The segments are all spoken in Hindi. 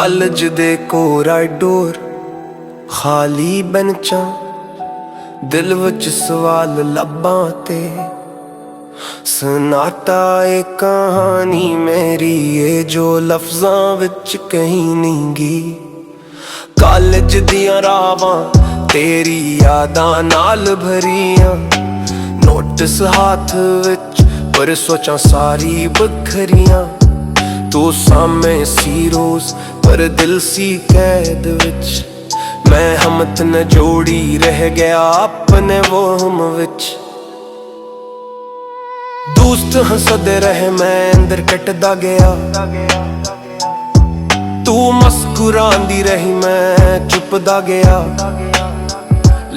कालेज दे कोराडोर खाली बेंचां दिल विच सवाल लब्बां ते सुनाता ए कहानी मेरी ये जो लफ्ज़ां विच कहीं नहीं गी। कालेज दियां रावां तेरी यादां नाल भरियां, नोटिस हाथ विच पर सोचां सारी बखरियां। तू सामे सी रोज पर दिल सी कैद विच, मैं हमत न जोड़ी रह गया अपने वो हम विच। दोस्त हंसदे रहे मैं अंदर कटदा गया, तू मुस्कुरांदी रही मैं चुपदा गया।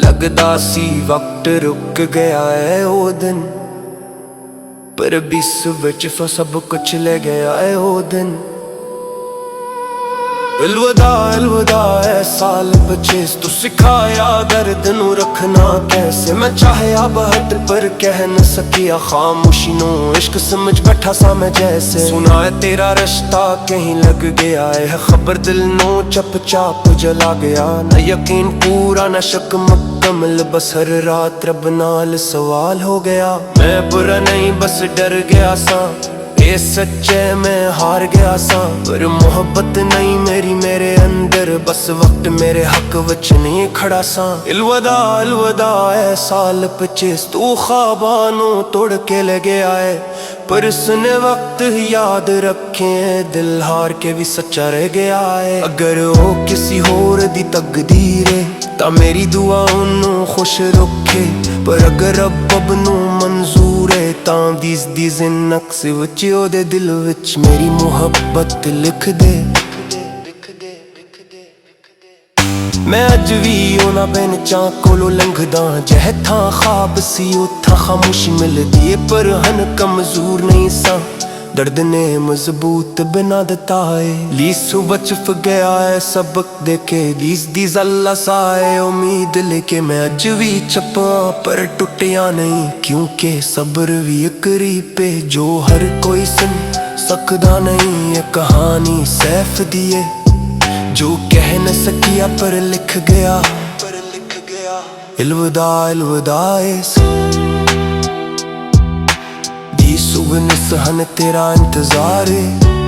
लगदा सी वक्त रुक गया है ओ दिन, पर बिस विच सब कुछ ले गया है ओ दिन। अलविदा अलविदा है साल पचीस, तू सिखाया दर्द नू रखना कैसे। मैं चाहया बहट पर कह न सकिया, खामोशी नू इश्क समझ बैठा सा मैं जैसे। सुना है तेरा रिश्ता कहीं लग गया है, खबर दिल नू चप चाप जला गया। न यकीन पूरा न शक मुकम्मल, बस हर रात रब नाल सवाल हो गया। मैं बुरा नहीं बस डर गया सा, ये सच्चे मैं हार गया सा। पर मोहब्बत नहीं मेरी मेरे अंदर, बस वक्त मेरे हक विच नहीं खड़ा सा। अलविदा अलविदा है साल पचीस, तू ख्वाबां नू तोड़ के ले गया है। पर इसने वक्त याद रखे दिल हार के भी सच्चा रह गया है। अगर वो किसी होर दी तकदीर है तां मेरी दुआ उन्नू खुश रखे, पर अगर रब नू मंजूर है तां दिस नक्श विच ओदे दिल विच मेरी मुहब्बत लिख दे। मैं अज भी उन्हां बेंचां कोलों लंघदा, जह थां ख्वाब सी उत्थां खामोशी मिलदी है। पर हन कमजोर नहीं सा, दर्द ने मजबूत बना देता है। लीसू बचफ गया है सबक देके, दीस अल्लाह सा है उम्मीद लेके। मैं अज भी चपा पर टुटिया नहीं, क्योंकि सब्र भी करीब पे जो हर कोई सुन सकदा नहीं। ये कहानी सैफ दिए जो कह न सकिया पर लिख गया। अलविदा अलविदा दी सुबह निसहन तेरा इंतजार है।